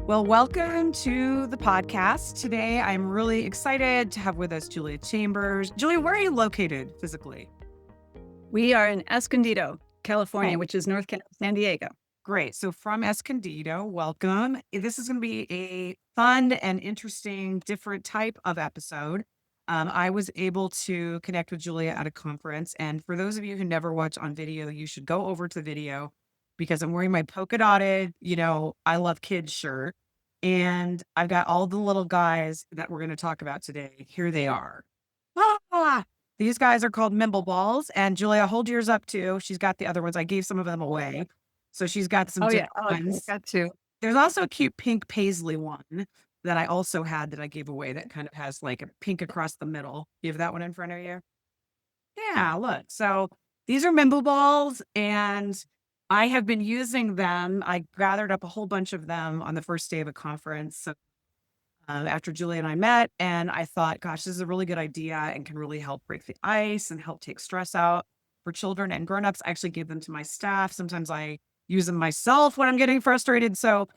Well, welcome to the podcast. Today, I'm really excited to have with us Julia Chambers. Julia, where are you located physically? We are in Escondido, California, Oh, which is North San Diego. great. So from Escondido, welcome. This is going to be a fun and interesting, different type of episode. I was able to connect with Julia at a conference. And for those of you who never watch on video, you should go over to the video because I'm wearing my polka dotted, I love kids shirt. And I've got all the little guys that we're going to talk about today. Here they are. Ah! These guys are called Mimbleballs. And Julia, hold yours up too. She's got the other ones. I gave some of them away. So she's got some Oh, yeah. different Oh, I ones. got to. There's also a cute pink paisley one that I also had that I gave away that kind of has like a pink across the middle. You have that one in front of you? Yeah, look. So these are Mimble balls, and I have been using them. I gathered up a whole bunch of them on the first day of a conference. So, after Julie and I met, and I thought, gosh, this is a really good idea and can really help break the ice and help take stress out for children and grown-ups. I actually give them to my staff. Sometimes I use them myself when I'm getting frustrated. So,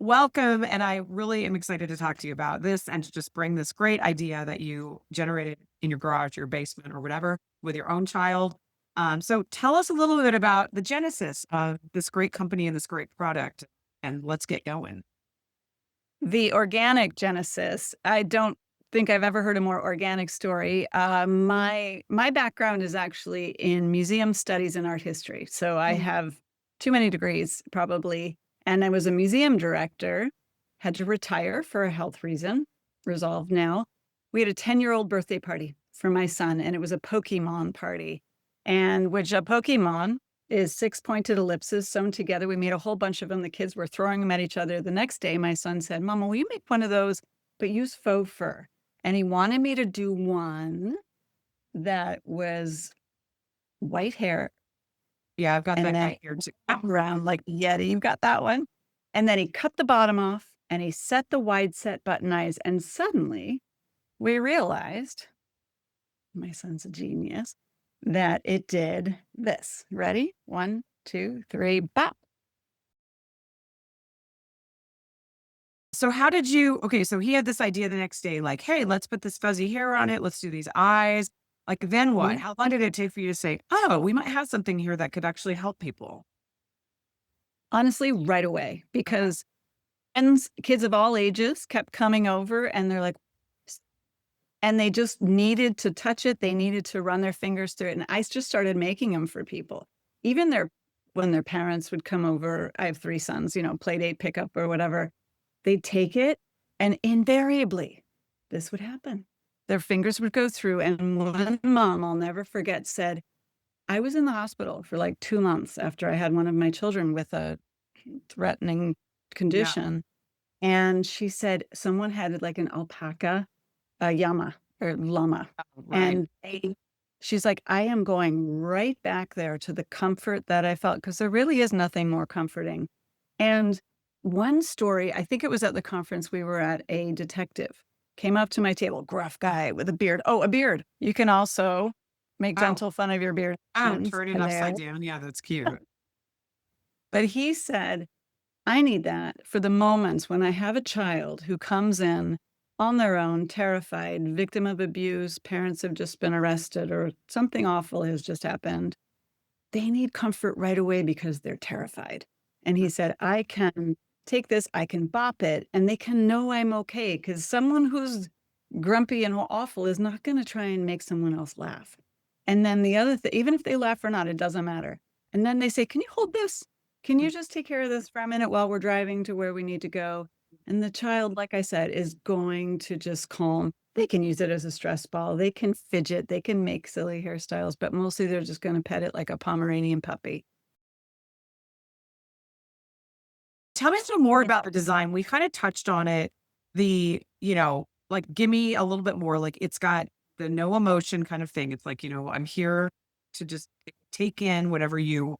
welcome. And I really am excited to talk to you about this and to just bring this great idea that you generated in your garage, your basement, or whatever with your own child. So tell us a little bit about the genesis of this great company and this great product, and let's get going. The organic Genesis. I don't think I've ever heard a more organic story. My background is actually in museum studies and art history. So I Mhm. have too many degrees, probably. And I was a museum director, had to retire for a health reason, resolved now. We had a 10-year-old birthday party for my son, and it was a Pokemon party. And which a Pokemon is 6 pointed ellipses sewn together. We made a whole bunch of them. The kids were throwing them at each other. The next day, my son said, "Mama, will you make one of those, but use faux fur?" And he wanted me to do one that was white hair Yeah, I've got and that then guy here too. brown like Yeti. You got that one? And then he cut the bottom off and he set the wide set button eyes. And suddenly we realized, my son's a genius, that it did this. Ready? 1, 2, 3, bop. So how did you okay, so he had this idea the next day, like, hey, let's put this fuzzy hair on it, let's do these eyes. Like, then what? How long did it take for you to say, oh, we might have something here that could actually help people? Honestly, right away, Okay. because friends, kids of all ages kept coming over and they're like, "S-" and they just needed to touch it. They needed to run their fingers through it. And I just started making them for people. Even when their parents would come over, I have 3 sons, play date, pickup or whatever, they'd take it and invariably this would happen. Their fingers would go through. And one mom, I'll never forget, said, I was in the hospital for like 2 months after I had one of my children with a threatening Yeah. condition, and she said someone had, like, an alpaca, a llama or llama, Oh, right. and she's like, "I am going right back there to the comfort that I felt because there really is nothing more comforting." And one story, I think it was at the conference we were at, a detective came up to my table, gruff guy with a beard. Oh, a beard. You can also make Oh, gentle fun of your beard oh, actions, turn it and there upside down. Yeah, that's cute. but he said, I need that for the moments when I have a child who comes in on their own, terrified, victim of abuse, parents have just been arrested, or something awful has just happened. They need comfort right away because they're terrified. And he said, I can take this, I can bop it, and they can know I'm okay. Because someone who's grumpy and awful is not going to try and make someone else laugh. And then the other thing, even if they laugh or not, it doesn't matter. And then they say, can you hold this? Can you just take care of this for a minute while we're driving to where we need to go? And the child, like I said, is going to just calm. They can use it as a stress ball. They can fidget. They can make silly hairstyles, but mostly they're just going to pet it like a Pomeranian puppy. Tell me some more about the design. We kind of touched on it. Like, give me a little bit more. Like, it's got the no emotion kind of thing. It's like, I'm here to just take in whatever you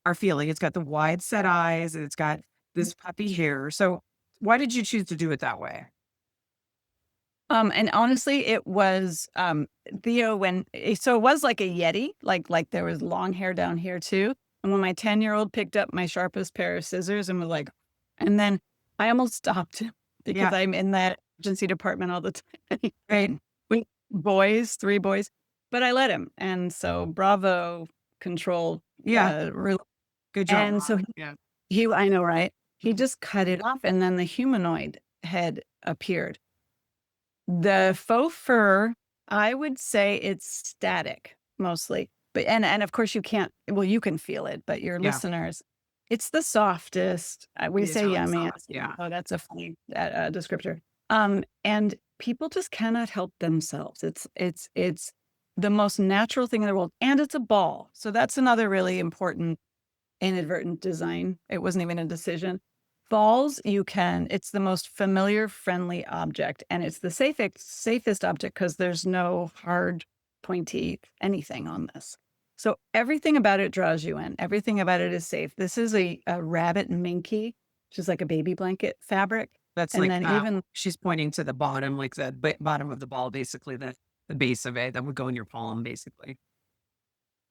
are feeling. It's got the wide set eyes and it's got this puppy hair. So, why did you choose to do it that way? And honestly, it was Theo so it was like a Yeti, like there was long hair down here too. And when my 10-year-old picked up my sharpest pair of scissors and was like, and then I almost stopped because Yeah. I'm in that emergency department all the time. Right. With boys, 3 boys, but I let him, and so bravo, control, Yeah. re Good job, and so mom. Yeah. I know, right? He Mhm. just cut it off, and then the humanoid head appeared. The faux fur, I would say it's static mostly, but and of course you can't well, you can feel it, but your Yeah. listeners, it's the softest. It We is say really yummy. soft. Yeah. Oh, that's a funny descriptor. And people just cannot help themselves. It's the most natural thing in the world, and it's a ball. So that's another really important inadvertent design. It wasn't even a decision. Balls, it's the most familiar, friendly object, and it's the safest object because there's no hard, pointy anything on this. So everything about it draws you in. Everything about it is safe. This is a rabbit minky, which is like a baby blanket fabric. That's And like, then even she's pointing to the bottom, like the bottom of the ball, basically the base of it that would go in your palm, basically.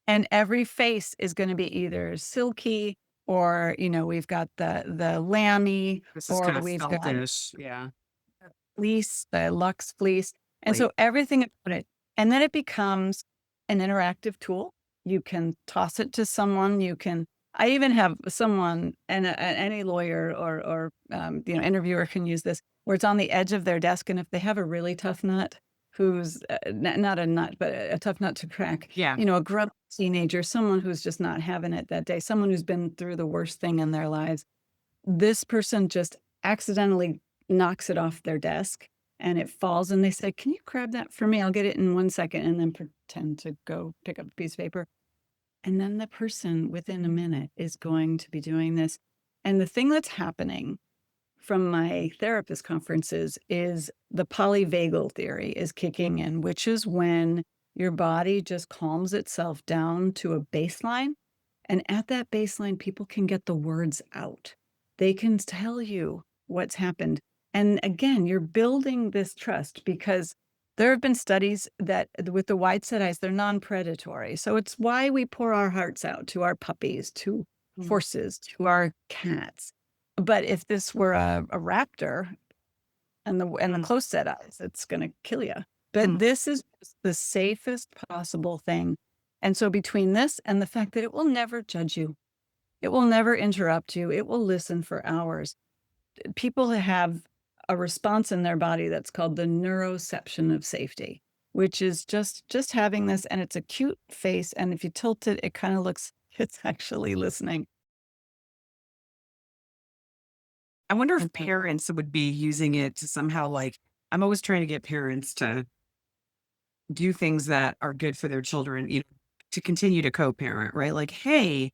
and every face is going to be either silky or, we've got the lammy, This is or kind of we've got feltish. Yeah. fleece, the luxe fleece. And Like, so everything about it. And then it becomes an interactive tool. You can toss it to someone. I even have someone, and any lawyer interviewer can use this, where it's on the edge of their desk. And if they have a really tough nut, who's not a nut, but a tough nut to crack, yeah. a grumpy teenager, someone who's just not having it that day, someone who's been through the worst thing in their lives, this person just accidentally knocks it off their desk and it falls, and they say, "Can you grab that for me? I'll get it in 1 second," and then pretend to go pick up a piece of paper. And then the person within a minute is going to be doing this. And the thing that's happening from my therapist conferences is the polyvagal theory is kicking in, which is when your body just calms itself down to a baseline. And at that baseline, people can get the words out. They can tell you what's happened. And again, you're building this trust because there have been studies that with the wide set eyes, they're non predatory. So it's why we pour our hearts out to our puppies, to Mm. horses, to our cats. But if this were a raptor and the Mm. close set eyes, it's going to kill you. But Mm. this is just the safest possible thing. And so between this and the fact that it will never judge you, it will never interrupt you, it will listen for hours. People have a response in their body that's called the neuroception of safety, which is just having this, and it's a cute face, and if you tilt it, it kind of looks it's actually listening. I wonder if Okay. parents would be using it to somehow, like, I'm always trying to get parents to do things that are good for their children, to continue to co-parent, right? Like, hey,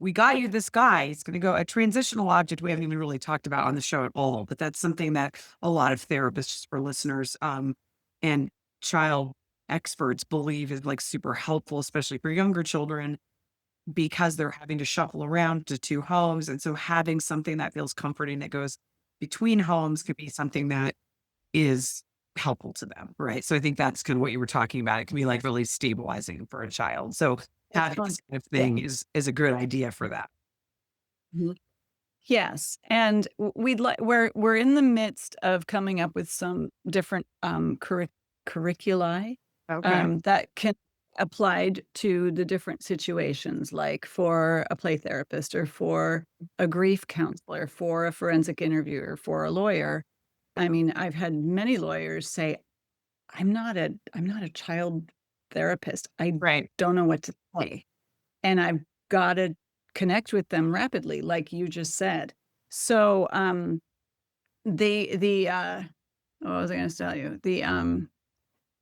we got you this guy. It's going to go a transitional object we haven't even really talked about on the show at all, but that's something that a lot of therapists or listeners and child experts believe is like super helpful, especially for younger children, because they're having to shuffle around to two homes. And so having something that feels comforting that goes between homes could be something that is helpful to them, right? So I think that's kind of what you were talking about. It can be like really stabilizing for a child. So It's having fun. this kind of Yeah. thing is a good idea for that. Mhm. Yes, and we'd like we're in the midst of coming up with some different curriculi Okay. that can applied to the different situations, like for a play therapist or for a grief counselor, for a forensic interviewer, for a lawyer. I mean, I've had many lawyers say, I'm not a child therapist. I Right. don't know what to say. And I've gotta connect with them rapidly, like you just said. So, what was I gonna tell you?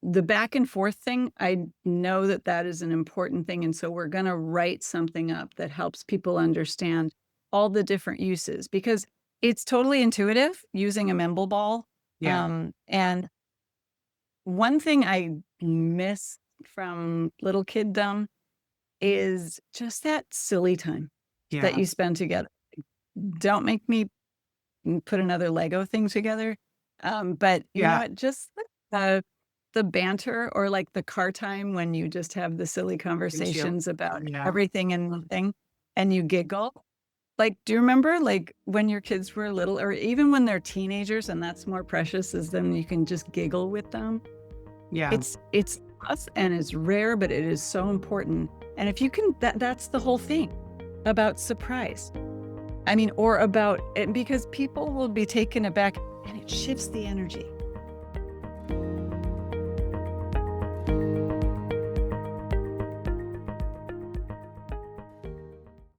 The back and forth thing, I know that that is an important thing, and so we're gonna write something up that helps people understand all the different uses, because it's totally intuitive using a Mimbleball, Yeah. and one thing I miss from little kiddom is just that silly time that Yeah. you spend together. Don't make me put another Lego thing together. But you know Yeah. what? Just the banter, or like the car time when you just have the silly Windshield. conversations about Yeah. everything and nothing and you giggle. Like, do you remember, like, when your kids were little, or even when they're teenagers, and that's more precious, is then you can just giggle with them? Yeah. It's us, and it's rare, but it is so important. And if you can, that's the whole thing about surprise. I mean, or about it, because people will be taken aback, and it shifts the energy.